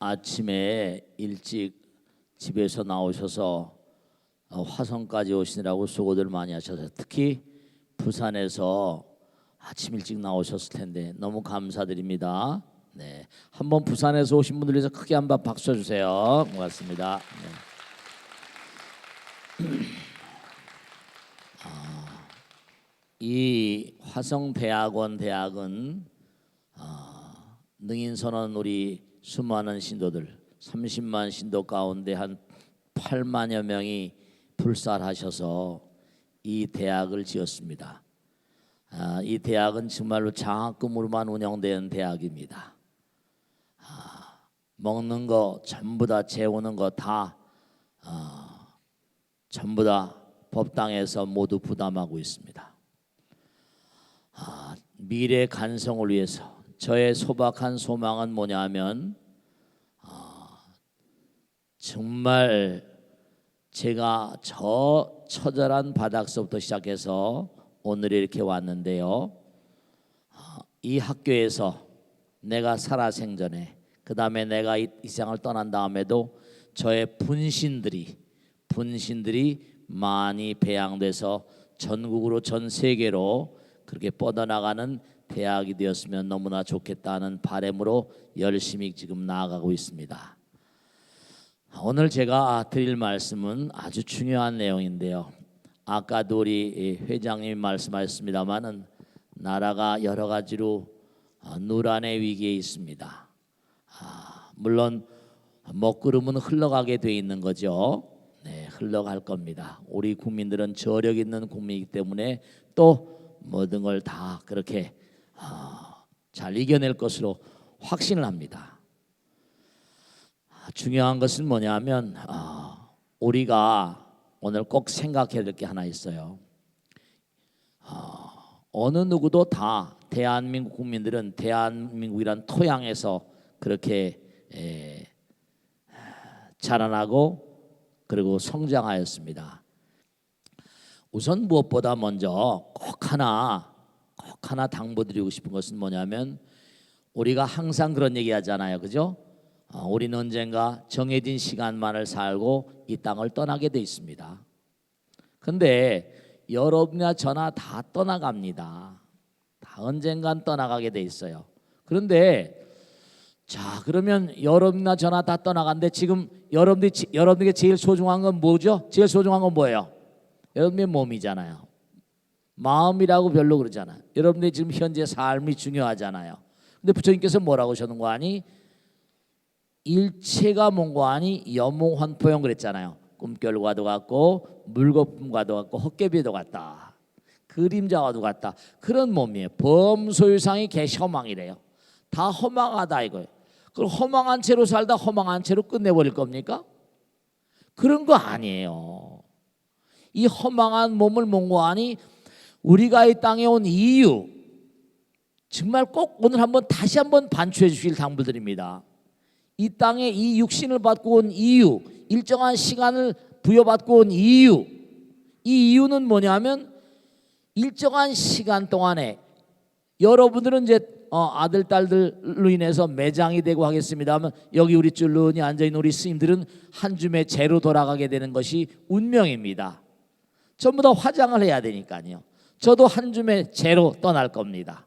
아침에 일찍 집에서 나오셔서 화성까지 오시느라고 수고들 많이 하셔서 특히 부산에서 아침 일찍 나오셨을 텐데 너무 감사드립니다. 네, 한번 부산에서 오신 분들 위해서 크게 한번 박수 주세요. 고맙습니다. 네. 이 화성대학원 대학은 능인선언 우리 수많은 신도들 30만 신도 가운데 한 8만여 명이 불살하셔서 이 대학을 지었습니다. 이 대학은 정말로 장학금으로만 운영되는 대학입니다. 먹는 거 전부 다 재우는 거 다 전부 다 법당에서 모두 부담하고 있습니다. 미래 간성을 위해서 저의 소박한 소망은 뭐냐면 정말 제가 저 처절한 바닥서부터 시작해서 오늘 이렇게 왔는데요. 이 학교에서 내가 살아생전에 그 다음에 내가 이 세상을 떠난 다음에도 저의 분신들이 많이 배양돼서 전국으로 전 세계로 그렇게 뻗어나가는 대학이 되었으면 너무나 좋겠다는 바람으로 열심히 지금 나아가고 있습니다. 오늘 제가 드릴 말씀은 아주 중요한 내용인데요. 아까도 우리 회장님이 말씀하셨습니다마는 나라가 여러 가지로 누란의 위기에 있습니다. 물론 먹구름은 흘러가게 돼 있는 거죠. 네, 흘러갈 겁니다. 우리 국민들은 저력 있는 국민이기 때문에 또 모든 걸 다 그렇게 잘 이겨낼 것으로 확신을 합니다. 중요한 것은 뭐냐면 우리가 오늘 꼭 생각해야 될 게 하나 있어요. 어느 누구도 다 대한민국 국민들은 대한민국이란 토양에서 그렇게 자라나고 그리고 성장하였습니다. 우선 무엇보다 먼저 꼭 하나 당부드리고 싶은 것은 뭐냐면 우리가 항상 그런 얘기 하잖아요. 그죠? 우리는 언젠가 정해진 시간만을 살고 이 땅을 떠나게 돼 있습니다. 근데 여러분이나 저나 다 떠나갑니다. 다 언젠간 떠나가게 돼 있어요. 그런데 자, 그러면 여러분이나 저나 다 떠나간데 지금 여러분에게 제일 소중한 건 뭐죠? 제일 소중한 건 뭐예요? 여러분의 몸이잖아요. 마음이라고 별로 그러잖아요. 여러분의 지금 현재 삶이 중요하잖아요. 근데 부처님께서 뭐라고 하셨는 거 아니? 일체가 뭔고 아니? 염몽환포형 그랬잖아요. 꿈결과도 같고 물거품과도 같고 헛개비도 같다. 그림자와도 같다. 그런 몸이에요. 범소유상이 개허망이래요. 다 허망하다 이거예요. 그럼 허망한 채로 살다 허망한 채로 끝내버릴 겁니까? 그런 거 아니에요. 이 허망한 몸을 뭔고 아니? 우리가 이 땅에 온 이유 정말 꼭 오늘 다시 한번 반추해 주실 당부드립니다. 이 땅에 이 육신을 받고 온 이유, 일정한 시간을 부여받고 온 이유, 이 이유는 뭐냐면 일정한 시간 동안에 여러분들은 이제 아들 딸들로 인해서 매장이 되고 하겠습니다만 여기 우리 쭈르니 앉아있는 우리 스님들은 한 줌의 재로 돌아가게 되는 것이 운명입니다. 전부 다 화장을 해야 되니까요. 저도 한 줌의 재로 떠날 겁니다.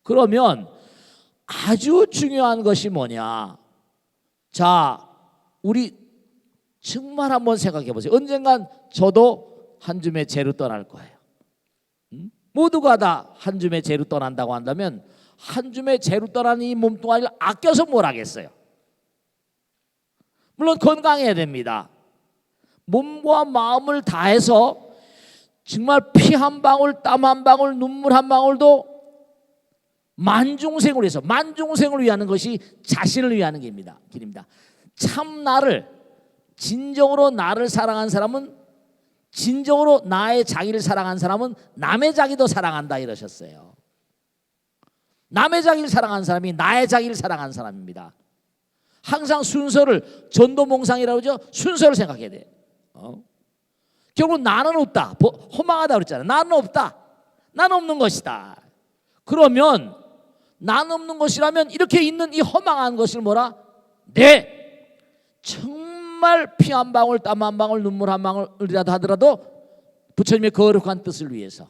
그러면 아주 중요한 것이 뭐냐? 자, 우리 정말 한번 생각해 보세요. 언젠간 저도 한 줌의 재로 떠날 거예요. 모두가 다 한 줌의 재로 떠난다고 한다면 한 줌의 재로 떠나는 이 몸뚱아리를 아껴서 뭘 하겠어요? 물론 건강해야 됩니다. 몸과 마음을 다해서 정말 피 한 방울, 땀 한 방울, 눈물 한 방울도 만중생을 위해서, 만중생을 위하는 것이 자신을 위하는 길입니다. 참 나를 진정으로 나를 사랑한 사람은 진정으로 나의 자기를 사랑한 사람은 남의 자기도 사랑한다 이러셨어요. 남의 자기를 사랑한 사람이 나의 자기를 사랑한 사람입니다. 항상 순서를 전도몽상이라고 하죠. 순서를 생각해야 돼. 결국 나는 없다. 허망하다 그랬잖아요. 나는 없다. 나는 없는 것이다. 그러면 나는 없는 것이라면 이렇게 있는 이 허망한 것을 뭐라? 네, 정말 피 한 방울, 땀 한 방울, 눈물 한 방울이라도 하더라도 부처님의 거룩한 뜻을 위해서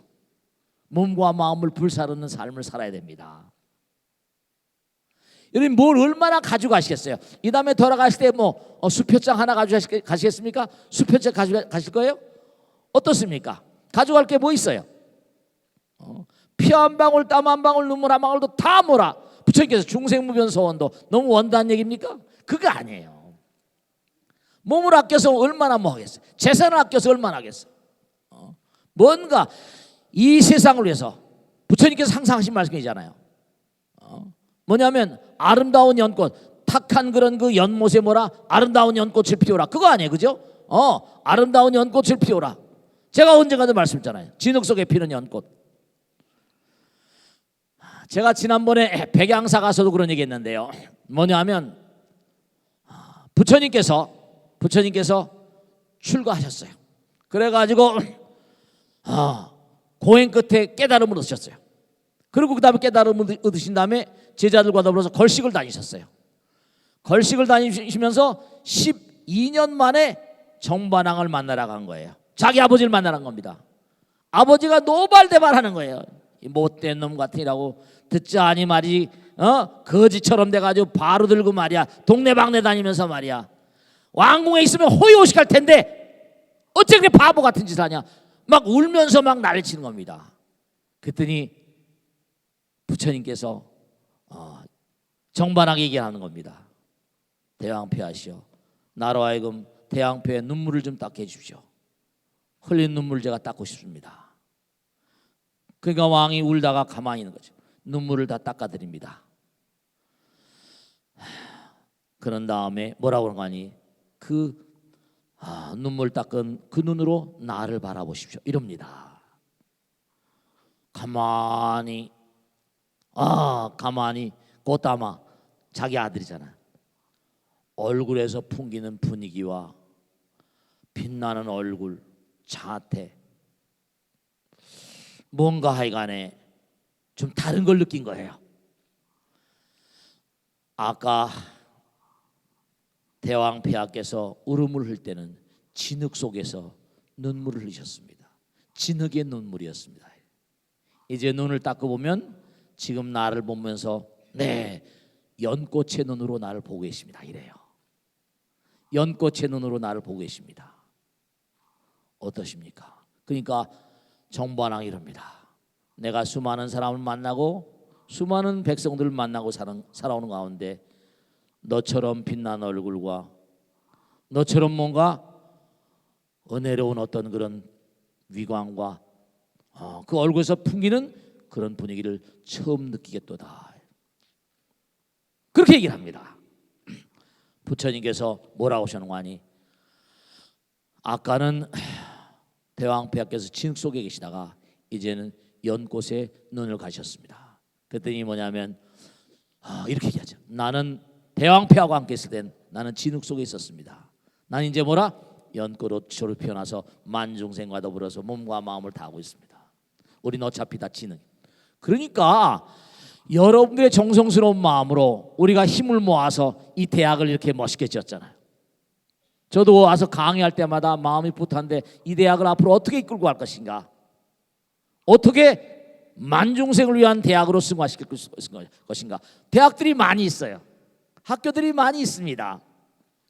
몸과 마음을 불사르는 삶을 살아야 됩니다. 여러분 뭘 얼마나 가져가시겠어요? 이 다음에 돌아가실 때 뭐 수표장 하나 가져가시겠습니까? 수표장 가져가실 거예요? 어떻습니까? 가져갈 게 뭐 있어요? 피 한 방울, 땀 한 방울, 눈물 한 방울도 다 뭐라? 부처님께서 중생무변 소원도 너무 원다는 얘기입니까? 그거 아니에요. 몸을 아껴서 얼마나 뭐 하겠어요? 재산을 아껴서 얼마나 하겠어요? 뭔가 이 세상을 위해서 부처님께서 항상 하신 말씀이잖아요. 뭐냐면 아름다운 연꽃, 탁한 그런 그 연못에 뭐라? 아름다운 연꽃을 피워라. 그거 아니에요, 그죠? 아름다운 연꽃을 피워라. 제가 언젠가도 말씀했잖아요. 진흙 속에 피는 연꽃. 제가 지난번에 백양사 가서도 그런 얘기했는데요. 뭐냐면 부처님께서 출가하셨어요. 그래가지고 고행 끝에 깨달음을 얻으셨어요. 그리고 그 다음에 깨달음을 얻으신 다음에 제자들과 더불어서 걸식을 다니셨어요. 걸식을 다니시면서 12년 만에 정반왕을 만나러 간 거예요. 자기 아버지를 만나러 간 겁니다. 아버지가 노발대발하는 거예요. 이 못된 놈 같으니라고 듣지 아니 말이 거지처럼 돼가지고 바로 들고 말이야 동네방네 다니면서 말이야 왕궁에 있으면 호의호식할 텐데 어째 그렇게 바보 같은 짓 하냐 막 울면서 막 난리 치는 겁니다. 그랬더니 부처님께서 정반하게 얘기하는 겁니다. 대왕폐하시오, 나로 하여금 대왕폐의 눈물을 좀 닦게 해주십시오. 흘린 눈물 제가 닦고 싶습니다. 그러니까 왕이 울다가 가만히 있는 거죠. 눈물을 다 닦아드립니다. 그런 다음에 뭐라고 그런 거 아니? 눈물 닦은 그 눈으로 나를 바라보십시오. 이럽니다. 가만히 고타마 자기 아들이잖아. 얼굴에서 풍기는 분위기와 빛나는 얼굴, 자태 뭔가 하여간에 좀 다른 걸 느낀 거예요. 아까 대왕폐하께서 울음을 흘릴 때는 진흙 속에서 눈물을 흘리셨습니다. 진흙의 눈물이었습니다. 이제 눈을 닦고 보면 지금 나를 보면서 네, 연꽃의 눈으로 나를 보고 계십니다. 이래요. 연꽃의 눈으로 나를 보고 계십니다. 어떠십니까? 그러니까 정반왕이 이럽니다. 내가 수많은 사람을 만나고 수많은 백성들을 만나고 살아오는 가운데 너처럼 빛난 얼굴과 너처럼 뭔가 은혜로운 어떤 그런 위광과 그 얼굴에서 풍기는 그런 분위기를 처음 느끼겠도다. 그렇게 얘기를 합니다. 부처님께서 뭐라고 하시는 거 아니? 아까는 대왕폐하께서 진흙 속에 계시다가 이제는 연꽃에 눈을 가셨습니다. 그랬더니 뭐냐면 이렇게 얘기하죠. 나는 대왕폐하와 함께 있을 땐 나는 진흙 속에 있었습니다. 난 이제 뭐라? 연꽃으로 피어나서 만중생과 더불어서 몸과 마음을 다하고 있습니다. 우린 어차피 다 진흙. 그러니까 여러분들의 정성스러운 마음으로 우리가 힘을 모아서 이 대학을 이렇게 멋있게 지었잖아요. 저도 와서 강의할 때마다 마음이 뿌듯한데 이 대학을 앞으로 어떻게 이끌고 갈 것인가, 어떻게 만중생을 위한 대학으로 승화시킬 것인가. 대학들이 많이 있어요. 학교들이 많이 있습니다.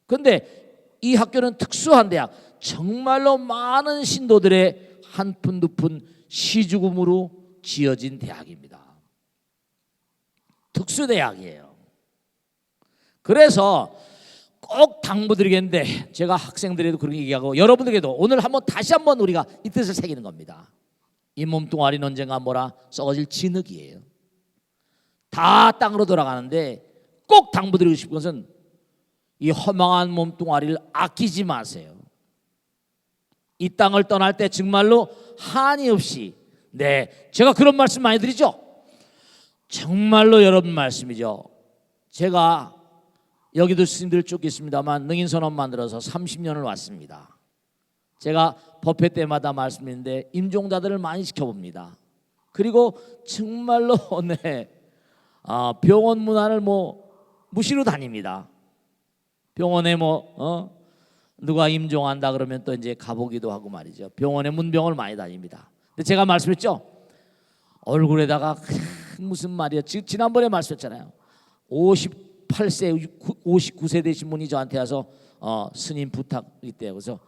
그런데 이 학교는 특수한 대학, 정말로 많은 신도들의 한 푼 두 푼 시주금으로 지어진 대학입니다. 특수대학이에요. 그래서 꼭 당부드리겠는데, 제가 학생들에도 그렇게 얘기하고 여러분들에게도 오늘 다시 한번 우리가 이 뜻을 새기는 겁니다. 이 몸뚱아리는 언젠가 뭐라? 썩어질 진흙이에요. 다 땅으로 돌아가는데 꼭 당부드리고 싶은 것은 이 허망한 몸뚱아리를 아끼지 마세요. 이 땅을 떠날 때 정말로 한이 없이, 제가 그런 말씀 많이 드리죠. 정말로 여러분 말씀이죠. 제가 여기도 스님들 쭉 있습니다만 능인선언 만들어서 30년을 왔습니다. 제가 법회 때마다 말씀드리는데 임종자들을 많이 지켜봅니다. 그리고 정말로 병원 문안을 무시로 다닙니다. 병원에 누가 임종한다 그러면 또 이제 가보기도 하고 말이죠. 병원에 문병을 많이 다닙니다. 근데 제가 말씀했죠. 얼굴에다가 무슨 말이야. 지난번에 말씀했잖아요. 58세, 59세 되신 분이 저한테 와서 스님 부탁 있대요. 그래서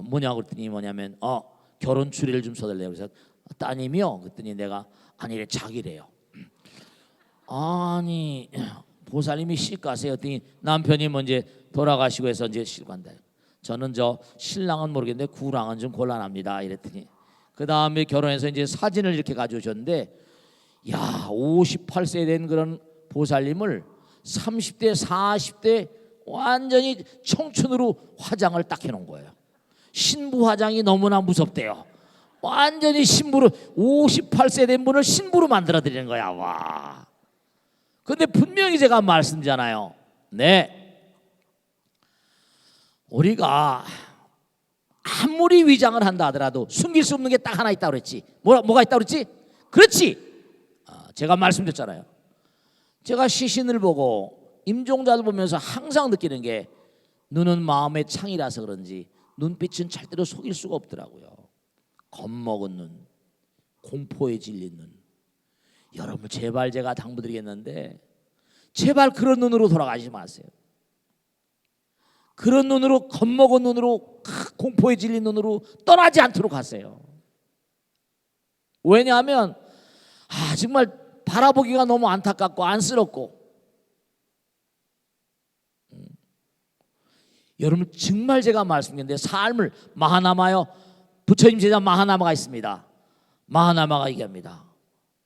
뭐냐고 그랬더니 뭐냐면 결혼 추리를 좀 써달래요. 그래서 따님이요. 그랬더니 내가 아니래 자기래요. 아니 보살님이 시가세요. 그랬더니 남편이 먼저 돌아가시고 해서 이제 시간다. 저는 저 신랑은 모르겠는데 구랑은 좀 곤란합니다. 이랬더니 그 다음에 결혼해서 이제 사진을 이렇게 가져오셨는데 야 58세 된 그런 보살님을 30대 40대 완전히 청춘으로 화장을 딱 해놓은 거예요. 신부 화장이 너무나 무섭대요. 완전히 신부로 58세 된 분을 신부로 만들어 드리는 거야. 와. 근데 분명히 제가 말씀드리잖아요. 네. 우리가 아무리 위장을 한다 하더라도 숨길 수 없는 게 딱 하나 있다 그랬지. 뭐가 있다 그랬지? 그렇지. 제가 말씀드렸잖아요. 제가 시신을 보고 임종자를 보면서 항상 느끼는 게 눈은 마음의 창이라서 그런지 눈빛은 절대로 속일 수가 없더라고요. 겁먹은 눈, 공포에 질린 눈. 여러분 제발 제가 당부드리겠는데 제발 그런 눈으로 돌아가지 마세요. 그런 눈으로 겁먹은 눈으로 공포에 질린 눈으로 떠나지 않도록 하세요. 왜냐하면 정말 바라보기가 너무 안타깝고 안쓰럽고 여러분 정말 제가 말씀드렸는데 삶을 마하나마요. 부처님 제자 마하나마가 있습니다. 마하나마가 얘기합니다.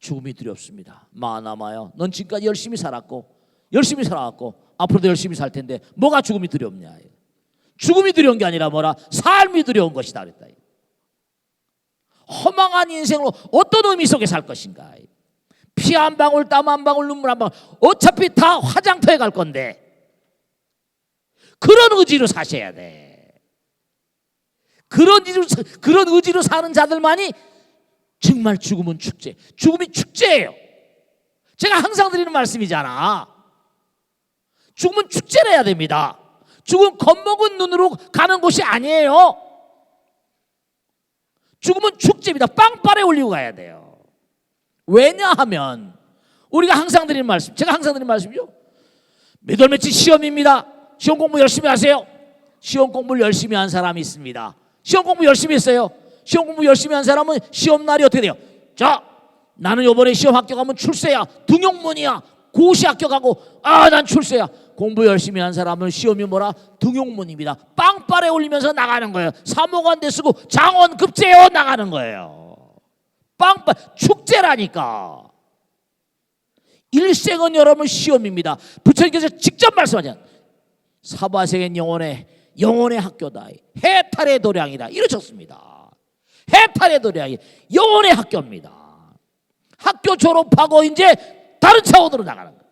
죽음이 두렵습니다. 마하나마요. 넌 지금까지 열심히 살았고 앞으로도 열심히 살 텐데 뭐가 죽음이 두렵냐. 죽음이 두려운 게 아니라 뭐라 삶이 두려운 것이다 그랬다. 허망한 인생으로 어떤 의미 속에 살 것인가. 피 한 방울 땀 한 방울 눈물 한 방울 어차피 다 화장터에 갈 건데 그런 의지로 사셔야 돼. 그런 의지로 사는 자들만이 정말 죽음은 축제. 죽음이 축제예요. 제가 항상 드리는 말씀이잖아. 죽음은 축제를 해야 됩니다. 죽음은 겁먹은 눈으로 가는 곳이 아니에요. 죽음은 축제입니다. 빵빠레 올리고 가야 돼요. 왜냐하면 우리가 항상 드리는 말씀, 제가 항상 드리는 말씀이죠. 몇 월 며칠 시험입니다. 시험 공부 열심히 하세요. 시험 공부를 열심히 한 사람이 있습니다. 시험 공부 열심히 했어요. 시험 공부 열심히 한 사람은 시험 날이 어떻게 돼요? 자, 나는 이번에 시험 합격하면 출세야. 등용문이야. 고시 합격하고 난 출세야. 공부 열심히 한 사람은 시험이 뭐라? 등용문입니다. 빵빠레 올리면서 나가는 거예요. 사모관대 쓰고 장원 급제어 나가는 거예요. 축제라니까. 일생은 여러분 시험입니다. 부처님께서 직접 말씀하셨잖아요. 사바세계는 영혼의 학교다. 해탈의 도량이다. 이러셨습니다. 해탈의 도량이 영혼의 학교입니다. 학교 졸업하고 이제 다른 차원으로 나가는 거예요.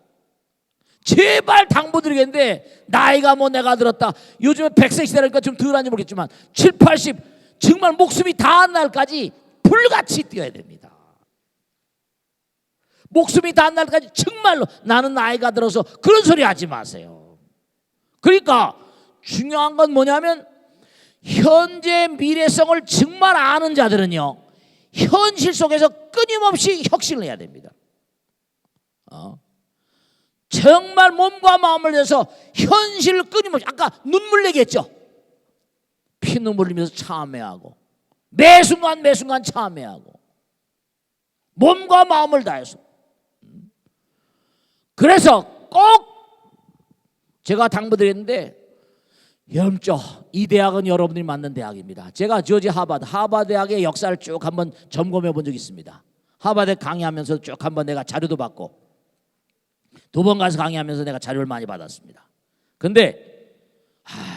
제발 당부드리겠는데 나이가 내가 들었다. 요즘에 100세 시대라니까 좀 덜한지 모르겠지만 7, 80 정말 목숨이 다한 날까지 불같이 뛰어야 됩니다. 목숨이 다한 날까지 정말로 나는 나이가 들어서 그런 소리 하지 마세요. 그러니까 중요한 건 뭐냐면 현재 미래성을 정말 아는 자들은요 현실 속에서 끊임없이 혁신을 해야 됩니다. 정말 몸과 마음을 내서 현실을 끊임없이 아까 눈물 내겠죠. 피눈물 흘리면서 참회하고 매순간 참회하고 몸과 마음을 다해서 그래서 꼭 제가 당부드렸는데 여러분죠 이 대학은 여러분들이 맞는 대학입니다. 제가 조지 하버드 대학의 역사를 쭉 한번 점검해 본 적이 있습니다. 하버드 강의하면서 쭉 한번 내가 자료도 받고 2번 가서 강의하면서 내가 자료를 많이 받았습니다. 근데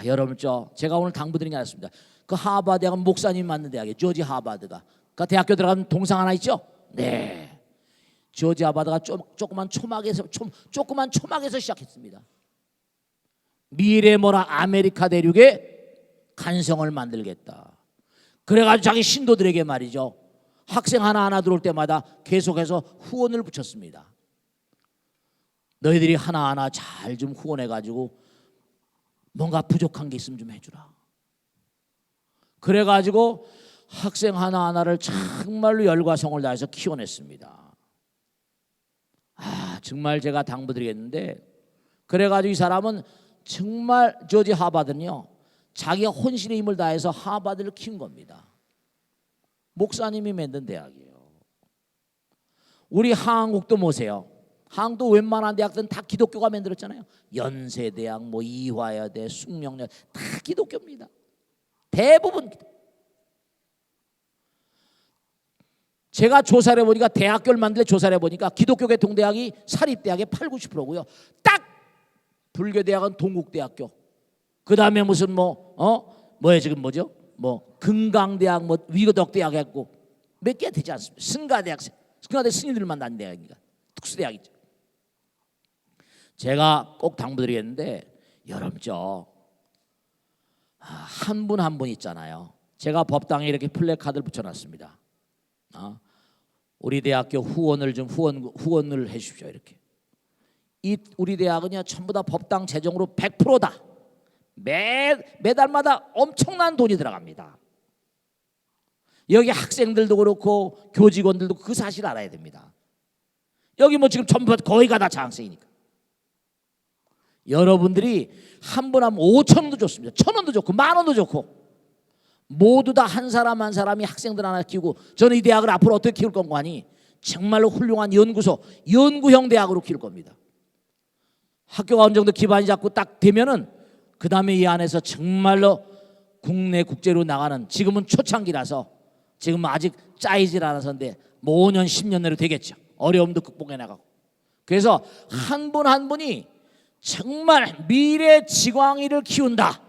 여러분죠 제가 오늘 당부드린 게 아니었습니다. 그 하버드 대학은 목사님이 맞는 대학이에요. 조지 하버드가. 그 대학교 들어가면 동상 하나 있죠? 네. 조지 하버드가 조그만 초막에서 시작했습니다. 미래 아메리카 대륙에 간성을 만들겠다. 그래가지고 자기 신도들에게 말이죠. 학생 하나하나 들어올 때마다 계속해서 후원을 붙였습니다. 너희들이 하나하나 잘 좀 후원해가지고 뭔가 부족한 게 있으면 좀 해주라. 그래가지고 학생 하나하나를 정말로 열과 성을 다해서 키워냈습니다. 정말 제가 당부드리겠는데, 그래가지고 이 사람은 정말 조지 하버드는요, 자기가 혼신의 힘을 다해서 하버드를 키운 겁니다. 목사님이 만든 대학이에요. 우리 한국도 보세요. 한국도 웬만한 대학들은 다 기독교가 만들었잖아요. 연세대학, 뭐 이화여대, 숙명여대 다 기독교입니다. 대부분. 제가 조사를 해보니까, 대학교를 만들 때 조사를 해보니까 기독교 계통대학이 사립대학의 8, 90%고요. 딱 불교대학은 동국대학교. 그 다음에 무슨 뭐야 지금 뭐죠? 뭐 금강대학, 뭐 위거덕대학 했고 몇 개 되지 않습니다. 승가대학, 승가대 스님들만 난 대학이니까 특수대학이죠. 제가 꼭 당부드리겠는데, 여러분 한 분 한 분 있잖아요. 제가 법당에 이렇게 플래카드를 붙여놨습니다. 우리 대학교 후원을 좀 후원을 해주십시오. 이렇게. 우리 대학은요 전부 다 법당 재정으로 100%다. 매달마다 엄청난 돈이 들어갑니다. 여기 학생들도 그렇고 교직원들도 그 사실 알아야 됩니다. 여기 뭐 지금 전부 거의가 다 장학생이니까. 여러분들이 한 분 하면 5,000원도 좋습니다. 1,000원도 좋고 10,000원도 좋고, 모두 다 한 사람 한 사람이 학생들 하나 키우고, 저는 이 대학을 앞으로 어떻게 키울 건가 하니 정말로 훌륭한 연구형 대학으로 키울 겁니다. 학교가 어느 정도 기반이 잡고 딱 되면은 그 다음에 이 안에서 정말로 국내 국제로 나가는, 지금은 초창기라서 지금 아직 짜이질 않아서인데 뭐 5년 10년 내로 되겠죠. 어려움도 극복해 나가고. 그래서 한 분 한 분이 정말 미래 지광이를 키운다,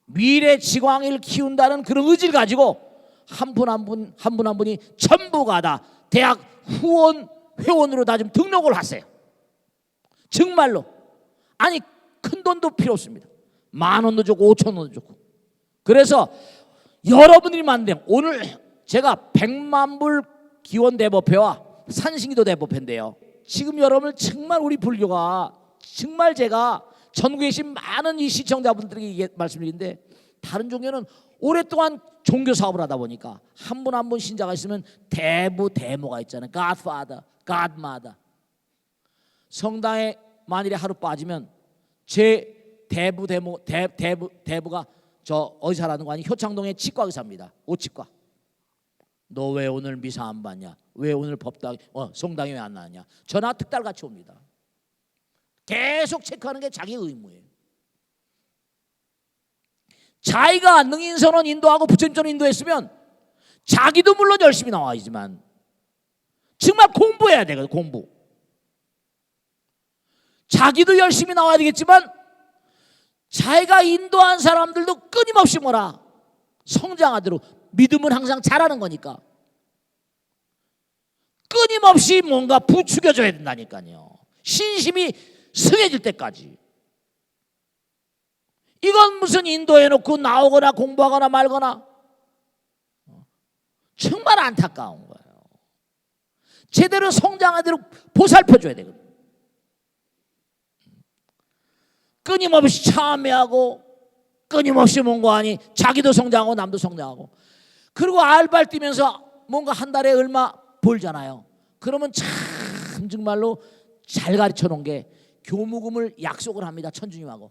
미래 지광이를 키운다는 그런 의지를 가지고 한 분 한 분이 전부가 다 대학 후원 회원으로 다 좀 등록을 하세요. 정말로. 아니 큰 돈도 필요 없습니다. 10,000원도 좋고 5,000원도 좋고. 그래서 여러분들이 만든, 오늘 제가 100만 불 기원 대법회와 산신기도 대법회인데요, 지금 여러분을 정말 우리 불교가 정말, 제가 전국에 계신 많은 이 시청자분들에게 말씀드리는데, 다른 종교는 오랫동안 종교 사업을 하다 보니까 한 분 한 분 신자가 있으면 대모가 있잖아요. Godfather, Godmother. 성당에 만일에 하루 빠지면 제 대부가 저 어디 사라는 거 아니, 효창동의 치과 의사입니다. 오치과. 너 왜 오늘 미사 안 받냐? 왜 오늘 성당에 왜 안 나왔냐? 전화 특달같이 옵니다. 계속 체크하는 게 자기 의무예요. 자기가 능인선언 인도하고 부처님처럼 인도했으면 자기도 물론 열심히 나와야지만 정말 공부해야 되거든. 공부. 자기도 열심히 나와야 되겠지만 자기가 인도한 사람들도 끊임없이 성장하도록, 믿음은 항상 자라는 거니까 끊임없이 뭔가 부추겨줘야 된다니까요. 신심이 승해질 때까지. 이건 무슨 인도해놓고 나오거나 공부하거나 말거나, 정말 안타까운 거예요. 제대로 성장하도록 보살펴줘야 되거든요. 끊임없이 참여하고 끊임없이 뭔가 하니 자기도 성장하고 남도 성장하고, 그리고 알바를 뛰면서 뭔가 한 달에 얼마 벌잖아요. 그러면 참 정말로 잘 가르쳐 놓은 게, 교무금을 약속을 합니다. 천주님하고.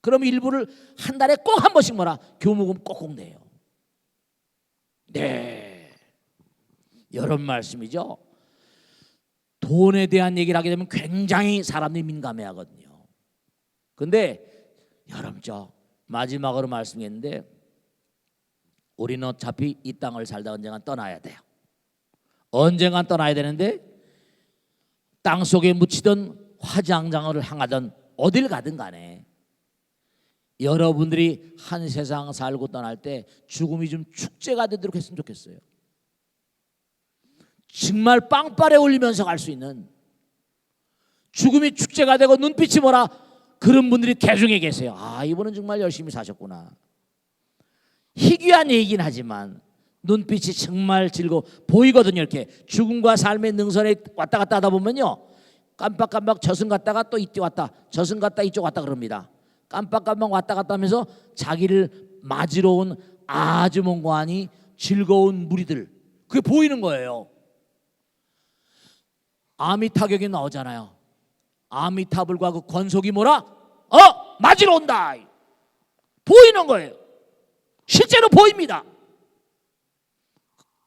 그럼 일부를 한 달에 꼭 한 번씩 교무금 꼭꼭 내요. 네, 이런 말씀이죠. 돈에 대한 얘기를 하게 되면 굉장히 사람들이 민감해 하거든요. 근데 여러분, 마지막으로 말씀했는데, 우리는 어차피 이 땅을 살다 언젠간 떠나야 돼요. 언젠간 떠나야 되는데, 땅 속에 묻히던 화장장을 향하던 어딜 가든 간에 여러분들이 한 세상 살고 떠날 때 죽음이 좀 축제가 되도록 했으면 좋겠어요. 정말 빵빠레 올리면서 갈 수 있는, 죽음이 축제가 되고 눈빛이 그런 분들이 대중에 계세요. 이분은 정말 열심히 사셨구나. 희귀한 얘기긴 하지만 눈빛이 정말 즐거워 보이거든요. 이렇게 죽음과 삶의 능선에 왔다 갔다 하다 보면요, 깜빡깜빡 저승 갔다가 또 이쪽 왔다, 저승 갔다 이쪽 왔다 그럽니다. 깜빡깜빡 왔다 갔다 하면서 자기를 맞으러 온 아주 몽고하니 즐거운 무리들, 그게 보이는 거예요. 아미타격이 나오잖아요. 아미타불과 그 권속이 뭐라? 맞으러 온다. 보이는 거예요. 실제로 보입니다.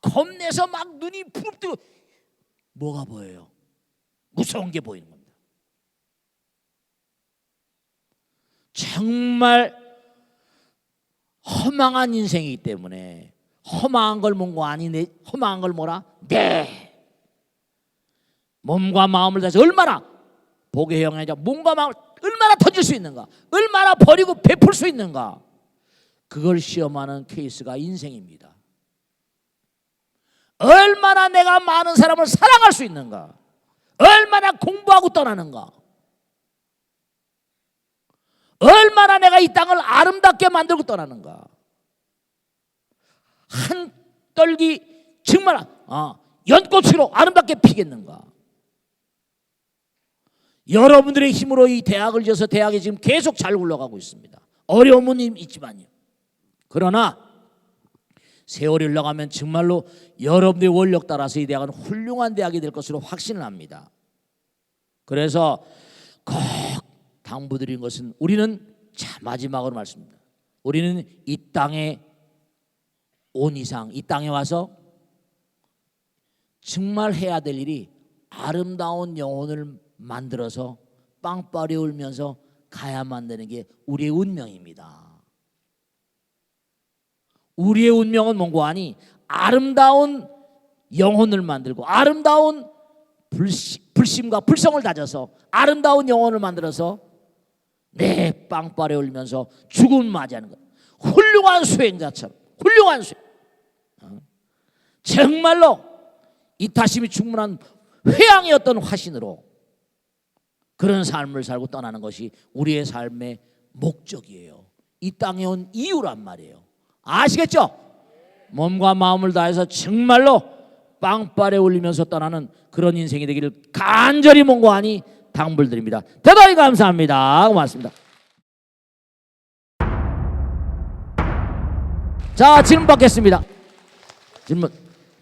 겁내서 막 눈이 부릅뜨고 뭐가 보여요? 무서운 게 보이는 겁니다. 정말 허망한 인생이기 때문에 허망한 걸 뭔가 아니네. 허망한 걸 뭐라? 네. 몸과 마음을 다해서 얼마나 복의 영향이자 몸과 마음을 얼마나 던질 수 있는가, 얼마나 버리고 베풀 수 있는가, 그걸 시험하는 케이스가 인생입니다. 얼마나 내가 많은 사람을 사랑할 수 있는가, 얼마나 공부하고 떠나는가, 얼마나 내가 이 땅을 아름답게 만들고 떠나는가, 한 떨기 정말 연꽃으로 아름답게 피겠는가. 여러분들의 힘으로 이 대학을 지어서 대학이 지금 계속 잘 굴러가고 있습니다. 어려움은 있지만요. 그러나 세월이 흘러가면 정말로 여러분들의 원력 따라서 이 대학은 훌륭한 대학이 될 것으로 확신을 합니다. 그래서 꼭 당부드린 것은, 우리는 자 마지막으로 말씀드립니다. 우리는 이 땅에 온 이상, 이 땅에 와서 정말 해야 될 일이 아름다운 영혼을 만들어서 빵빠레 울면서 가야만 되는 게 우리의 운명입니다. 우리의 운명은 뭔고 하니 아름다운 영혼을 만들고 아름다운 불심과 불성을 다져서 아름다운 영혼을 만들어서 내 빵빠레 울면서 죽음을 맞이하는 것. 훌륭한 수행자처럼, 훌륭한 수행. 정말로 이타심이 충분한 회양이었던 화신으로 그런 삶을 살고 떠나는 것이 우리의 삶의 목적이에요. 이 땅에 온 이유란 말이에요. 아시겠죠? 몸과 마음을 다해서 정말로 빵빠레 울리면서 떠나는 그런 인생이 되기를 간절히 몽고하니 당부드립니다. 대단히 감사합니다. 고맙습니다. 자, 질문 받겠습니다. 질문.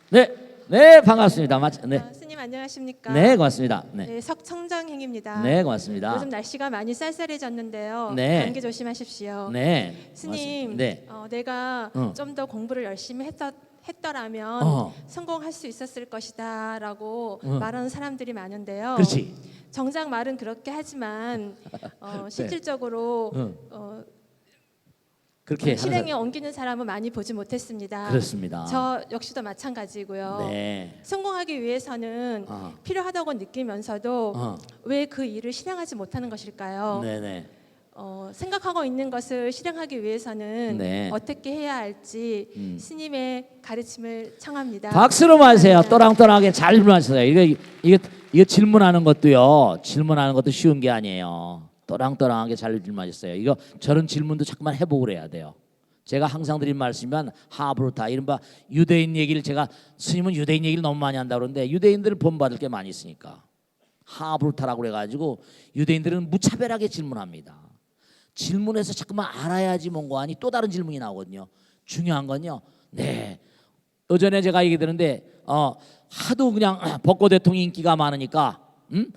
네, 반갑습니다. 네. 스님 안녕하십니까? 네, 고맙습니다. 네, 석청정행입니다. 네, 고맙습니다. 요즘 날씨가 많이 쌀쌀해졌는데요. 네. 감기 조심하십시오. 네, 스님, 네. 내가 좀 더 공부를 열심히 했더라면 성공할 수 있었을 것이다라고 말하는 사람들이 많은데요. 그렇지. 정작 말은 그렇게 하지만 실질적으로 그렇게 실행에 옮기는 사람은 많이 보지 못했습니다. 그렇습니다. 저 역시도 마찬가지고요. 네. 성공하기 위해서는 필요하다고 느끼면서도 왜 그 일을 실행하지 못하는 것일까요? 네네. 생각하고 있는 것을 실행하기 위해서는 네. 어떻게 해야 할지 스님의 가르침을 청합니다. 박수로 마세요. 또랑또랑하게 잘 질문하셨어요. 이거 질문하는 것도요. 질문하는 것도 쉬운 게 아니에요. 또랑또랑하게 잘 질문하셨어요. 이거 저런 질문도 자꾸만 해보고 그래야 돼요. 제가 항상 드린 말씀이면 하브루타, 이른바 유대인 얘기를, 제가 스님은 유대인 얘기를 너무 많이 한다고 그러는데 유대인들을 본받을 게 많이 있으니까 하브루타라고 그래가지고 유대인들은 무차별하게 질문합니다. 질문해서 자꾸만 알아야지 뭔고 하니 또 다른 질문이 나오거든요. 중요한 건요. 네. 예전에 제가 얘기 들었는데 하도 그냥 벚꽃 대통령 인기가 많으니까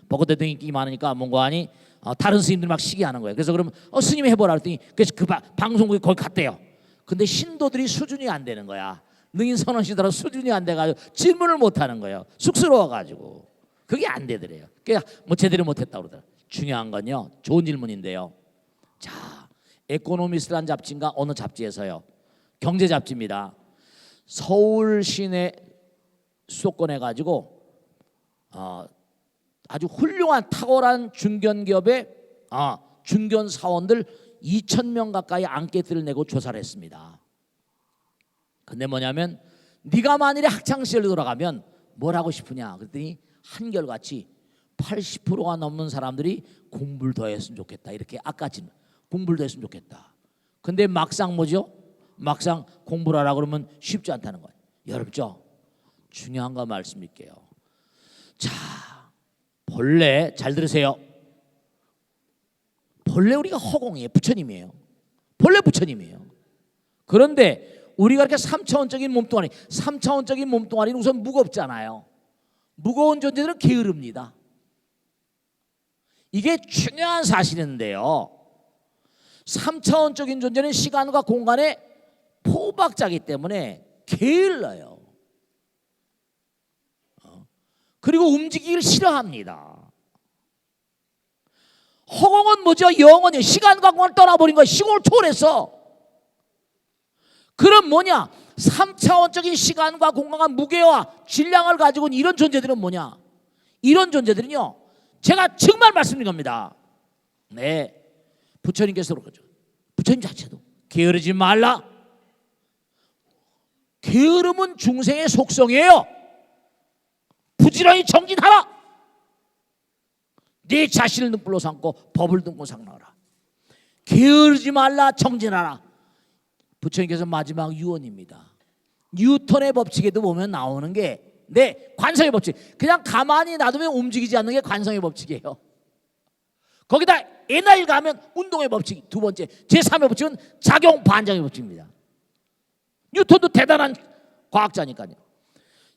벚꽃 대통령 인기 많으니까 뭔고 하니 다른 스님들 막 시기하는 거예요. 그래서 그러면 스님이 해보라 그랬더니 그래서 그 방송국에 거기 갔대요. 근데 신도들이 수준이 안 되는 거야. 능인 선원시더라 수준이 안 돼가지고 질문을 못 하는 거예요. 쑥스러워가지고 그게 안 되더래요. 그러니까 뭐 제대로 못했다고 그러더라고요. 중요한 건요. 좋은 질문인데요. 자, 에코노미스트란 잡지인가 어느 잡지에서요. 경제 잡지입니다. 서울 시내 수도권에 가지고 아주 훌륭한 탁월한 중견 기업의 중견 사원들 2,000명 가까이 앙케이트를 내고 조사를 했습니다. 근데 뭐냐면 네가 만일에 학창 시절로 돌아가면 뭘 하고 싶으냐 그랬더니 한결같이 80%가 넘는 사람들이 공부를 더 했으면 좋겠다. 이렇게 아까진 공부를 더 했으면 좋겠다. 근데 막상 뭐죠? 막상 공부를 하라 그러면 쉽지 않다는 거예요. 여럽죠? 중요한 거 말씀드릴게요. 자, 본래 잘 들으세요. 본래 우리가 허공이에요. 부처님이에요. 본래 부처님이에요. 그런데 우리가 이렇게 3차원적인 몸뚱아리, 3차원적인 몸뚱아리는 우선 무겁잖아요. 무거운 존재들은 게으릅니다. 이게 중요한 사실인데요. 3차원적인 존재는 시간과 공간의 포박자이기 때문에 게을러요. 그리고 움직이기를 싫어합니다. 허공은 뭐죠? 영원히 시간과 공간을 떠나버린 거예요. 시공을 초월했어. 그럼 뭐냐? 3차원적인 시간과 공간과 무게와 질량을 가지고 있는 이런 존재들은 뭐냐? 이런 존재들은요, 제가 정말 말씀드린 겁니다. 네, 부처님께서 그러죠. 부처님 자체도 게으르지 말라. 게으름은 중생의 속성이에요. 부지런히 정진하라. 네 자신을 등불로 삼고 법을 등불로 삼나라. 게으르지 말라, 정진하라. 부처님께서 마지막 유언입니다. 뉴턴의 법칙에도 보면 나오는 게 관성의 법칙. 그냥 가만히 놔두면 움직이지 않는 게 관성의 법칙이에요. 거기다 에너지를 가면 운동의 법칙 두 번째, 제3의 법칙은 작용 반작용의 법칙입니다. 뉴턴도 대단한 과학자니까요.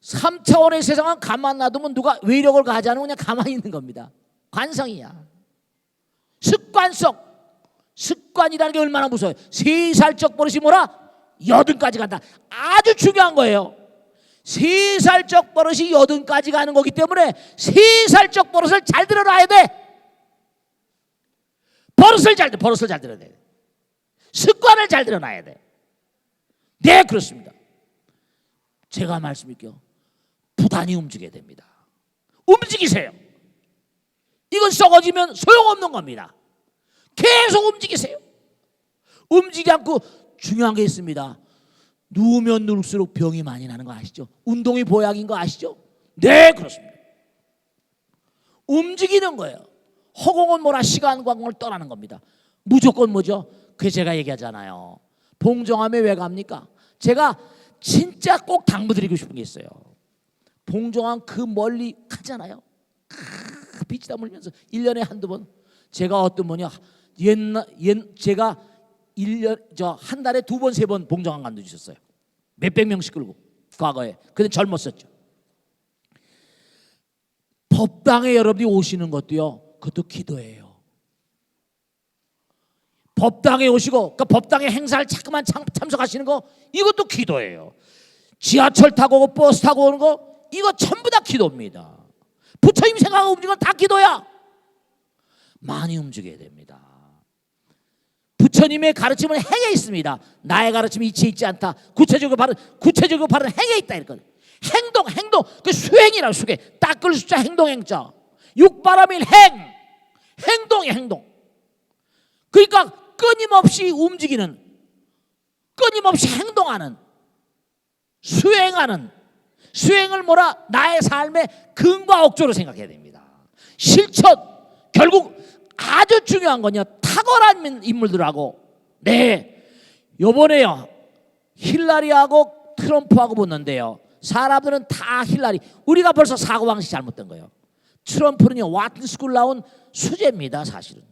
3차원의 세상은 가만 놔두면 누가 외력을 가하지 않으면 그냥 가만히 있는 겁니다. 관성이야. 습관성. 습관이라는 게 얼마나 무서워요. 3살적 버릇이 뭐라? 80까지 간다. 아주 중요한 거예요. 3살적 버릇이 80까지 가는 거기 때문에 3살적 버릇을 잘 들어놔야 돼. 버릇을 잘 들어야 돼. 습관을 잘 들어놔야 돼. 네, 그렇습니다. 제가 말씀드릴게요. 부단히 움직여야 됩니다. 움직이세요. 이건 썩어지면 소용없는 겁니다. 계속 움직이세요. 움직이지 않고 중요한 게 있습니다. 누우면 누울수록 병이 많이 나는 거 아시죠? 운동이 보약인 거 아시죠? 네, 그렇습니다. 움직이는 거예요. 허공은 뭐라? 시간과 공을 떠나는 겁니다. 무조건 뭐죠? 그게 제가 얘기하잖아요. 봉정암에 왜 갑니까? 제가 진짜 꼭 당부드리고 싶은 게 있어요. 봉정암 그 멀리 가잖아요. 빛이 다물면서 1년에 한두 번. 제가 어떤 뭐냐, 제가 1년 한 달에 2번 3번 봉정암 간도 주셨어요. 몇백 명씩 끌고 과거에. 근데 젊었었죠. 법당에 여러분이 오시는 것도요, 그것도 기도예요. 법당에 오시고 그 법당의 행사를 자꾸만 참석하시는 거, 이것도 기도예요. 지하철 타고 오고 버스 타고 오는 거, 이거 전부 다 기도입니다. 부처님 생각하고 움직이는 건 다 기도야. 많이 움직여야 됩니다. 부처님의 가르침은 행에 있습니다. 나의 가르침이 이치에 있지 않다. 구체적으로 바른 행에 있다. 이거는 행동 그 수행이라고. 수행 닦을 숫자 행동행자 육바라밀 행동. 그러니까 끊임없이 움직이는, 끊임없이 행동하는, 수행을 뭐라? 나의 삶의 근과 억조로 생각해야 됩니다. 실천. 결국 아주 중요한 건요, 탁월한 인물들하고. 네, 요번에요 힐라리하고 트럼프하고 붙는데요, 사람들은 다 힐라리, 우리가 벌써 사고방식이 잘못된 거예요. 트럼프는요 와튼 스쿨 나온 수재입니다. 사실은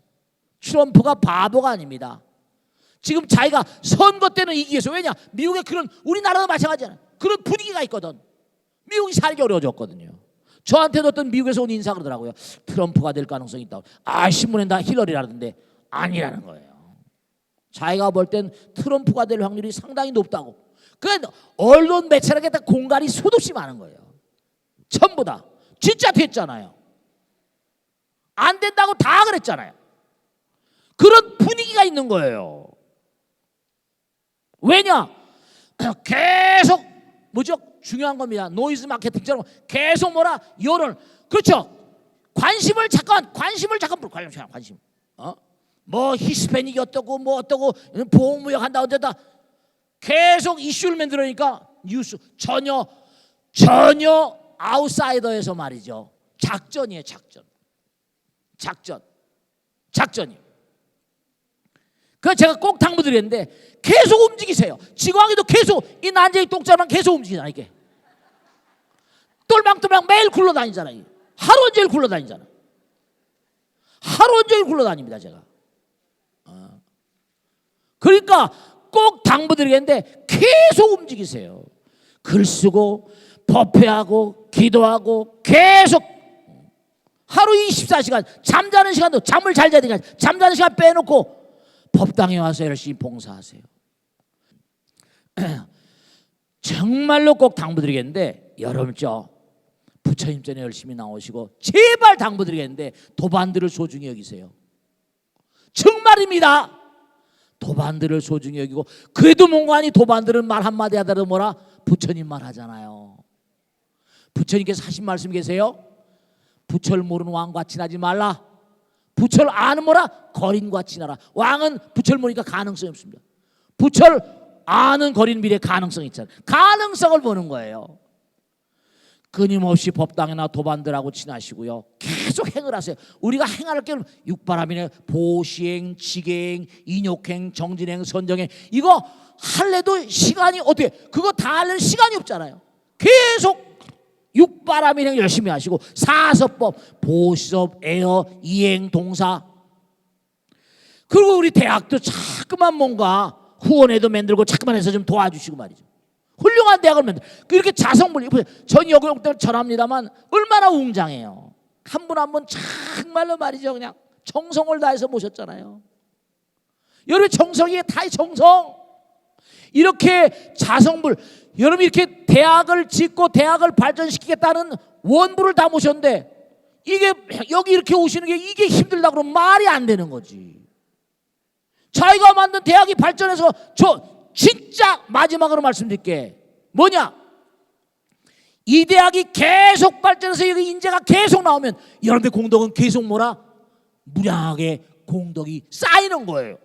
트럼프가 바보가 아닙니다. 지금 자기가 선거 때는 이기기 위해서, 왜냐, 미국에 그런, 우리나라도 마찬가지잖아요. 그런 분위기가 있거든. 미국이 살기 어려워졌거든요. 저한테도 어떤 미국에서 온 인사 그러더라고요. 트럼프가 될 가능성이 있다고. 신문에 다 힐러리라던데 아니라는 거예요. 자기가 볼 땐 트럼프가 될 확률이 상당히 높다고. 그러니까 언론 매체라게 다 공갈이 수없이 많은 거예요. 전부 다 진짜 됐잖아요. 안 된다고 다 그랬잖아요. 그런 분위기가 있는 거예요. 왜냐? 계속 뭐죠? 중요한 겁니다. 노이즈 마케팅처럼 계속 뭐라? 여론. 그렇죠. 관심을 잠깐. 뭐 히스패닉이 어떠고 뭐 어떠고 보호무역 한다 어쩌다 계속 이슈를 만들으니까 뉴스 전혀 아웃사이더에서 말이죠. 작전이에요. 작전이에요. 그래서 제가 꼭 당부드렸는데 계속 움직이세요. 지광이도 계속 이 난쟁이 똥자만 계속 움직이잖아. 이게 똘망똘망 매일 굴러다니잖아. 하루 온종일 굴러다니잖아. 하루 온종일 굴러다닙니다. 제가 그러니까 꼭 당부드리겠는데 계속 움직이세요. 글 쓰고 법회하고 기도하고 계속 하루 24시간 잠자는 시간도 잠을 잘 자야 되니까 잠자는 시간 빼놓고 법당에 와서 열심히 봉사하세요. 정말로 꼭 당부드리겠는데 여러분죠, 부처님 전에 열심히 나오시고 제발 당부드리겠는데 도반들을 소중히 여기세요. 정말입니다. 도반들을 소중히 여기고 그래도 뭔가니 도반들은 말 한마디 하더라도 뭐라? 부처님 말 하잖아요. 부처님께서 하신 말씀 계세요. 부처를 모르는 왕과 친하지 말라. 부처를 아는 뭐라? 거린과 친하라. 왕은 부처를 모르니까 가능성이 없습니다. 부처를 아는 거린 미래 가능성이 있잖아요. 가능성을 보는 거예요. 끊임없이 법당이나 도반들하고 친하시고요. 계속 행을 하세요. 우리가 행할 게 육바람이네, 보시행, 직행, 인욕행, 정진행, 선정행, 이거 할래도 시간이 어떻게 그거 다 하려는 시간이 없잖아요. 계속 육바람이행 열심히 하시고 사서법, 보시법, 애어, 이행, 동사. 그리고 우리 대학도 자꾸만 뭔가 후원회도 만들고 자꾸만 해서 좀 도와주시고 말이죠. 훌륭한 대학을 만들. 이렇게 자성분리. 전 여기 올 때 전합니다만 얼마나 웅장해요. 한 분 한 분 정말로 말이죠. 그냥 정성을 다해서 모셨잖아요. 여러분 정성이 다 정성. 이렇게 자성불. 여러분 이렇게 대학을 짓고 대학을 발전시키겠다는 원부를 다 모셨는데 이게 여기 이렇게 오시는 게 이게 힘들다 그러면 말이 안 되는 거지. 자기가 만든 대학이 발전해서 진짜 마지막으로 말씀드릴게. 뭐냐? 이 대학이 계속 발전해서 여기 인재가 계속 나오면 여러분들 공덕은 계속 뭐라? 무량하게 공덕이 쌓이는 거예요.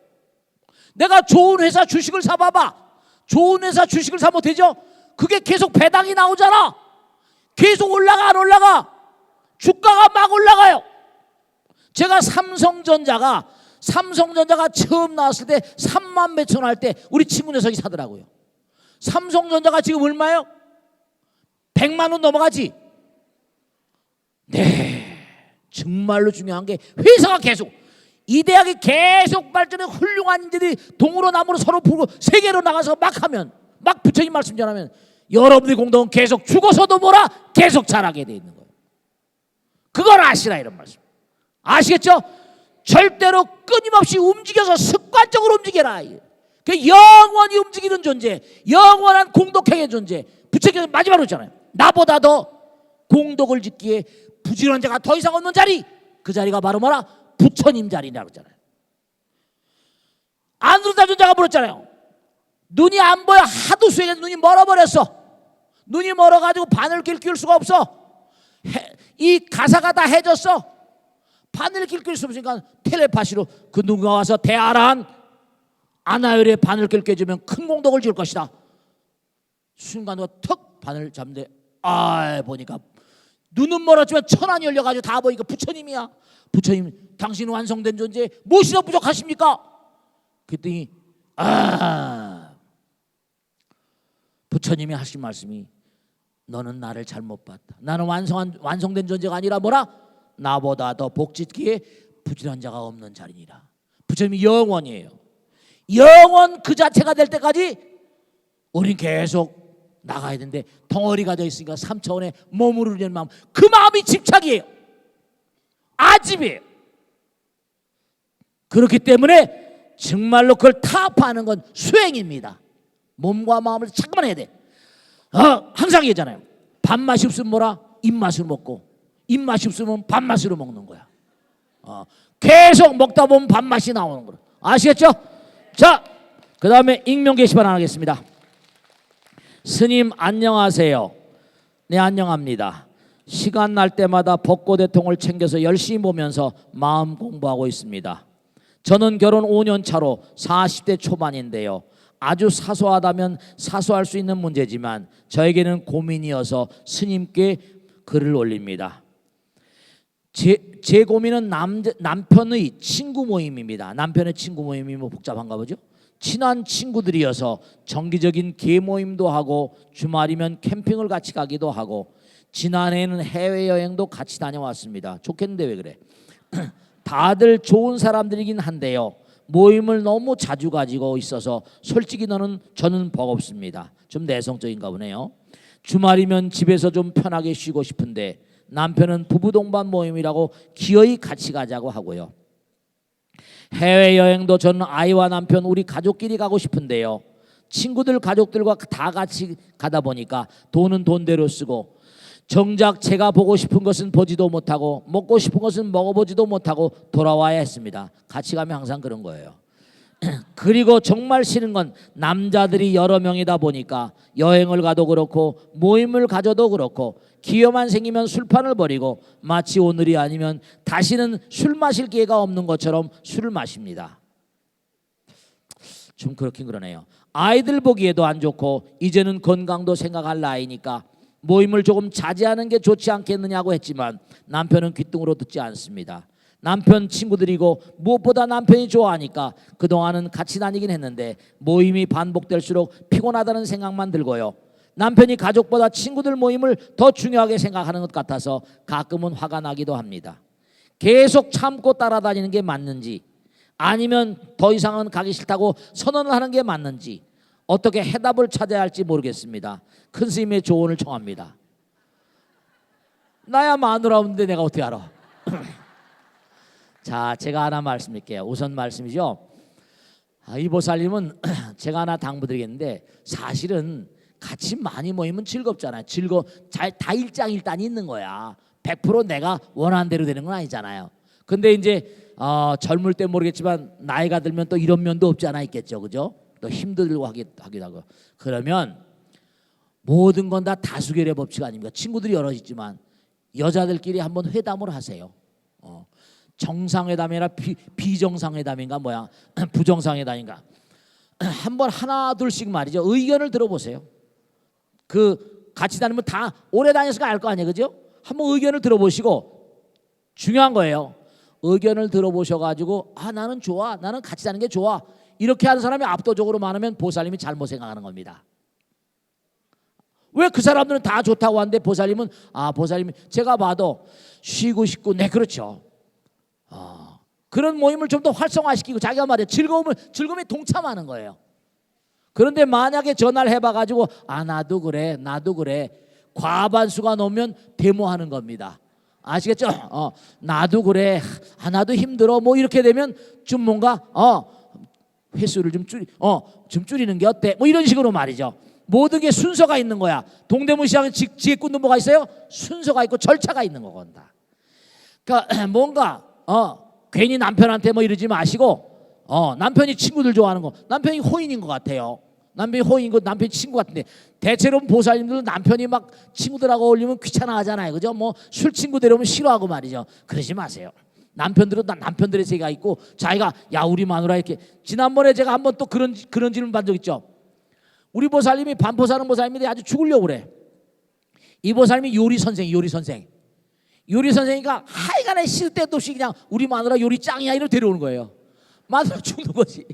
내가 좋은 회사 주식을 사봐봐. 좋은 회사 주식을 사면 되죠? 그게 계속 배당이 나오잖아. 계속 올라가 안 올라가? 주가가 막 올라가요. 제가 삼성전자가 처음 나왔을 때 3만 몇천 할 때 우리 친구 녀석이 사더라고요. 삼성전자가 지금 얼마예요? 100만 원 넘어가지? 네, 정말로 중요한 게 회사가 계속 이 대학이 계속 발전해 훌륭한 인재들이 동으로 남으로 서로 풀고 세계로 나가서 막 하면 막 부처님 말씀 전하면 여러분들의 공덕은 계속 죽어서도 뭐라? 계속 자라게 돼 있는 거예요. 그걸 아시라 이런 말씀. 아시겠죠? 절대로 끊임없이 움직여서 습관적으로 움직여라. 그 영원히 움직이는 존재, 영원한 공덕행의 존재. 부처님께서 마지막으로 했잖아요. 나보다 더 공덕을 짓기에 부지런한 자가 더 이상 없는 자리, 그 자리가 바로 뭐라? 부처님 자리라고 했잖아요. 안드로다 자가 물었잖아요. 눈이 안 보여. 하도 수행해서 눈이 멀어버렸어. 눈이 멀어가지고 바늘길 끼울 수가 없어. 이 가사가 다 해졌어. 바늘길 낄 수 없으니까 텔레파시로 그 누가 와서 대아란 아나열의 바늘길 껴주면 큰 공덕을 지을 것이다. 순간으로 턱 바늘 잡는데 보니까 눈은 멀었지만 천안이 열려가지고 다 보니까 부처님이야. 부처님 당신은 완성된 존재 무엇이나 부족하십니까? 그랬더니 부처님이 하신 말씀이 너는 나를 잘못 봤다. 나는 완성된 존재가 아니라 뭐라? 나보다 더 복짓기에 부지런한 자가 없는 자리니라. 부처님이 영원이에요. 영원 그 자체가 될 때까지 우린 계속 나가야 되는데 덩어리가 되어 있으니까 3차원에 머무르려는 마음, 그 마음이 집착이에요. 아집이에요. 그렇기 때문에 정말로 그걸 타파하는 건 수행입니다. 몸과 마음을 잠깐만 해야 돼. 항상 얘기하잖아요. 밥맛이 없으면 뭐라? 입맛으로 먹고, 입맛이 없으면 밥맛으로 먹는 거야. 계속 먹다 보면 밥맛이 나오는 거야. 아시겠죠? 자, 그 다음에 익명 게시판 하겠습니다. 스님 안녕하세요. 네, 안녕합니다. 시간 날 때마다 벚꽃대통을 챙겨서 열심히 보면서 마음 공부하고 있습니다. 저는 결혼 5년 차로 40대 초반인데요. 아주 사소하다면 사소할 수 있는 문제지만 저에게는 고민이어서 스님께 글을 올립니다. 제 고민은 남편의 친구 모임입니다. 남편의 친구 모임이 뭐 복잡한가 보죠. 친한 친구들이어서 정기적인 계모임도 하고 주말이면 캠핑을 같이 가기도 하고 지난해에는 해외여행도 같이 다녀왔습니다. 좋겠는데 왜 그래? 다들 좋은 사람들이긴 한데요. 모임을 너무 자주 가지고 있어서 솔직히 저는 버겁습니다. 좀 내성적인가 보네요. 주말이면 집에서 좀 편하게 쉬고 싶은데 남편은 부부 동반 모임이라고 기어이 같이 가자고 하고요. 해외여행도 저는 아이와 남편 우리 가족끼리 가고 싶은데요. 친구들 가족들과 다 같이 가다 보니까 돈은 돈대로 쓰고 정작 제가 보고 싶은 것은 보지도 못하고 먹고 싶은 것은 먹어보지도 못하고 돌아와야 했습니다. 같이 가면 항상 그런 거예요. 그리고 정말 싫은 건 남자들이 여러 명이다 보니까 여행을 가도 그렇고 모임을 가져도 그렇고 기회만 생기면 술판을 벌이고 마치 오늘이 아니면 다시는 술 마실 기회가 없는 것처럼 술을 마십니다. 좀 그렇긴 그러네요. 아이들 보기에도 안 좋고 이제는 건강도 생각할 나이니까 모임을 조금 자제하는 게 좋지 않겠느냐고 했지만 남편은 귀뚱으로 듣지 않습니다. 남편 친구들이고 무엇보다 남편이 좋아하니까 그동안은 같이 다니긴 했는데 모임이 반복될수록 피곤하다는 생각만 들고요. 남편이 가족보다 친구들 모임을 더 중요하게 생각하는 것 같아서 가끔은 화가 나기도 합니다. 계속 참고 따라다니는 게 맞는지 아니면 더 이상은 가기 싫다고 선언을 하는 게 맞는지 어떻게 해답을 찾아야 할지 모르겠습니다. 큰 스님의 조언을 청합니다. 나야 마누라인데 내가 어떻게 알아? 자, 제가 하나 말씀드릴게요. 우선 말씀이죠. 이 보살님은 제가 하나 당부드리겠는데 사실은 같이 많이 모이면 즐겁잖아요. 다 일장일단이 있는 거야. 100% 내가 원하는 대로 되는 건 아니잖아요. 근데 이제 젊을 때 모르겠지만 나이가 들면 또 이런 면도 없지 않아 있겠죠, 그죠? 또 힘들고 하기도 하고. 그러면 모든 건 다 다수결의 법칙 아닙니까? 친구들이 여러 있지만 여자들끼리 한번 회담을 하세요. 정상회담이나 비정상회담인가 뭐야 부정상회담인가 한번 하나 둘씩 말이죠. 의견을 들어보세요. 그 같이 다니면 다 오래 다녔으니까 알 거 아니에요, 그죠? 한번 의견을 들어보시고 중요한 거예요. 의견을 들어보셔가지고 나는 좋아, 나는 같이 다니는 게 좋아 이렇게 하는 사람이 압도적으로 많으면 보살님이 잘못 생각하는 겁니다. 왜 그 사람들은 다 좋다고 하는데 보살님은 보살님이 제가 봐도 쉬고 싶고 네 그렇죠. 그런 모임을 좀 더 활성화시키고 자기가 말이야 즐거움에 동참하는 거예요. 그런데 만약에 전화를 해봐가지고 나도 그래 과반수가 넘으면 데모하는 겁니다. 아시겠죠? 나도 그래 나도 힘들어 뭐 이렇게 되면 좀 뭔가 횟수를 좀 줄이는 게 어때? 뭐 이런 식으로 말이죠. 모든 게 순서가 있는 거야. 동대문 시장에 지혜꾼도 뭐가 있어요? 순서가 있고 절차가 있는 거건다. 그러니까 뭔가 괜히 남편한테 뭐 이러지 마시고 남편이 친구들 좋아하는 거 남편이 호인인 것 같아요. 남편이 호인이고 남편이 친구 같은데 대체로 보살님들은 남편이 막 친구들하고 어울리면 귀찮아하잖아요, 그죠? 뭐 술 친구 데려오면 싫어하고 말이죠. 그러지 마세요. 남편들은 다 남편들의 세계가 있고 자기가 야 우리 마누라 이렇게 지난번에 제가 한번 또 그런 질문 받은 적 있죠. 우리 보살님이 반포 사는 보살님인데 아주 죽으려고 그래. 이 보살님이 요리 선생이니까 하여간에 쉴 때도 없이 그냥 우리 마누라 요리 짱이야 이러고 데려오는 거예요. 마누라 죽는 거지.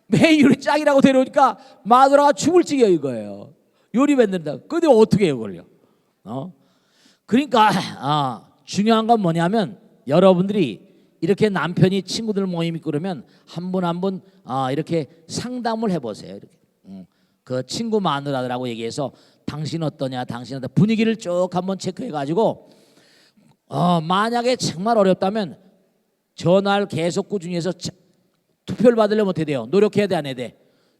매일 요리 짱이라고 데려오니까 마누라가 죽을 지겨 이거예요. 요리 만든다. 근데 어떻게 해요 그걸요? 그러니까 중요한 건 뭐냐면 여러분들이 이렇게 남편이 친구들 모임 있고 그러면 한 분 한 분 이렇게 상담을 해보세요. 이렇게. 그 친구 마누라라고 얘기해서 당신 어떠냐, 분위기를 쭉 한번 체크해가지고 만약에 정말 어렵다면 전화를 계속 꾸준히 해서 투표를 받으려면 어떻게 돼요? 노력해야 돼, 안 해야 돼?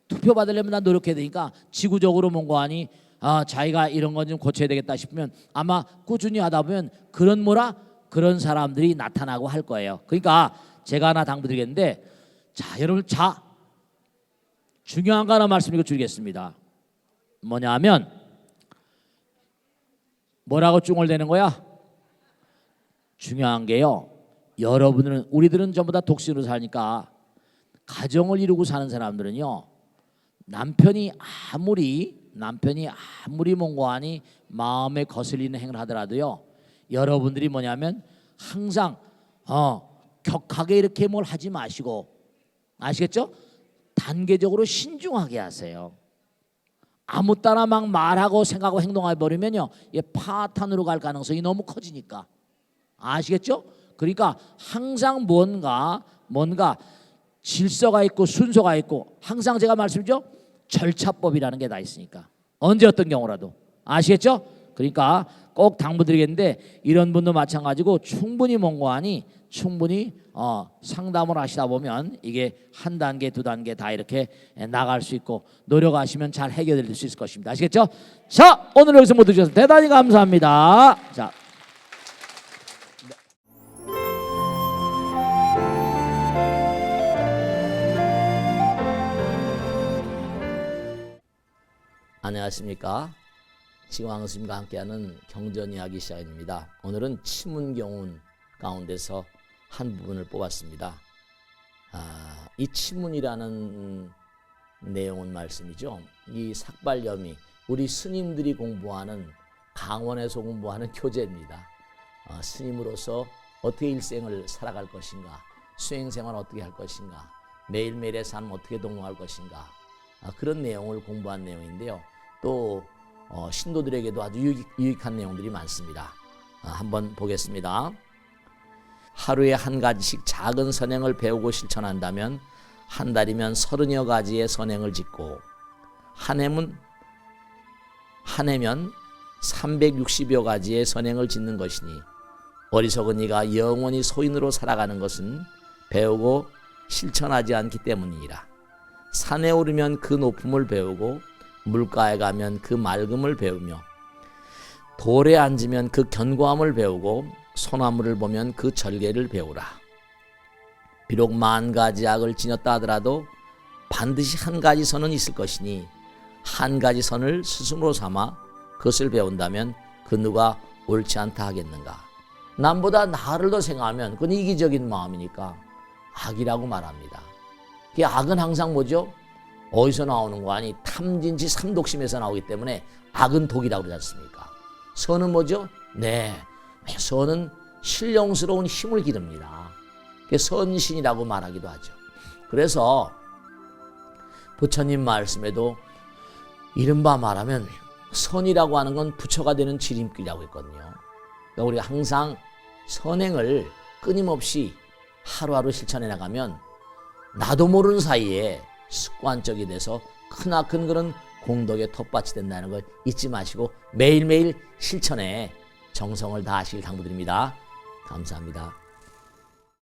투표 받으려면 난 노력해야 되니까 지구적으로 뭔가 하니 자기가 이런 건 좀 고쳐야 되겠다 싶으면 아마 꾸준히 하다 보면 그런 사람들이 나타나고 할 거예요. 그러니까 제가 하나 당부드리겠는데 자 여러분 중요한 거 하나 말씀드리고 줄이겠습니다. 뭐냐면 뭐라고 쭝얼대는 거야? 중요한 게요. 우리들은 전부 다 독신으로 사니까 가정을 이루고 사는 사람들은요. 남편이 아무리 몽고하니 마음에 거슬리는 행을 하더라도요. 여러분들이 뭐냐면 항상 격하게 이렇게 뭘 하지 마시고 아시겠죠? 단계적으로 신중하게 하세요. 아무 따나 막 말하고 생각하고 행동해 버리면요, 파탄으로 갈 가능성이 너무 커지니까 아시겠죠? 그러니까 항상 뭔가 질서가 있고 순서가 있고 항상 제가 말씀드리죠. 절차법이라는 게 다 있으니까 언제 어떤 경우라도 아시겠죠? 그러니까 꼭 당부드리겠는데 이런 분도 마찬가지고 충분히 mon고하니 충분히 상담을 하시다 보면 이게 한 단계 두 단계 다 이렇게 나갈 수 있고 노력하시면 잘 해결될 수 있을 것입니다. 아시겠죠? 자, 오늘 여기서 모두 주셔서 대단히 감사합니다. 자. 안녕하십니까? 지광 스님과 함께하는 경전 이야기 시간입니다. 오늘은 치문경운 가운데서 한 부분을 뽑았습니다. 이 치문이라는 내용은 말씀이죠. 이 삭발염이 우리 스님들이 공부하는 강원에서 공부하는 교재입니다. 스님으로서 어떻게 일생을 살아갈 것인가, 수행생활 어떻게 할 것인가, 매일매일의 삶 어떻게 동무할 것인가, 그런 내용을 공부한 내용인데요. 또 신도들에게도 아주 유익한 내용들이 많습니다. 한번 보겠습니다. 하루에 한 가지씩 작은 선행을 배우고 실천한다면 한 달이면 30여 가지의 선행을 짓고 한 해면 360여 가지의 선행을 짓는 것이니 어리석은 이가 영원히 소인으로 살아가는 것은 배우고 실천하지 않기 때문이니라. 산에 오르면 그 높음을 배우고 물가에 가면 그 맑음을 배우며 돌에 앉으면 그 견고함을 배우고 소나무를 보면 그 절개를 배우라. 비록 10,000가지 악을 지녔다 하더라도 반드시 한 가지 선은 있을 것이니 한 가지 선을 스승으로 삼아 그것을 배운다면 그 누가 옳지 않다 하겠는가. 남보다 나를 더 생각하면 그건 이기적인 마음이니까 악이라고 말합니다. 그 악은 항상 뭐죠? 어디서 나오는 거 아니 탐진치 삼독심에서 나오기 때문에 악은 독이라고 그러지 않습니까? 선은 뭐죠? 네, 선은 신령스러운 힘을 기릅니다. 선신이라고 말하기도 하죠. 그래서 부처님 말씀에도 이른바 말하면 선이라고 하는 건 부처가 되는 지름길이라고 했거든요. 그러니까 우리가 항상 선행을 끊임없이 하루하루 실천해 나가면 나도 모르는 사이에 습관적이 돼서 크나큰 그런 공덕의 텃밭이 된다는 걸 잊지 마시고 매일매일 실천에 정성을 다하시길 당부드립니다. 감사합니다.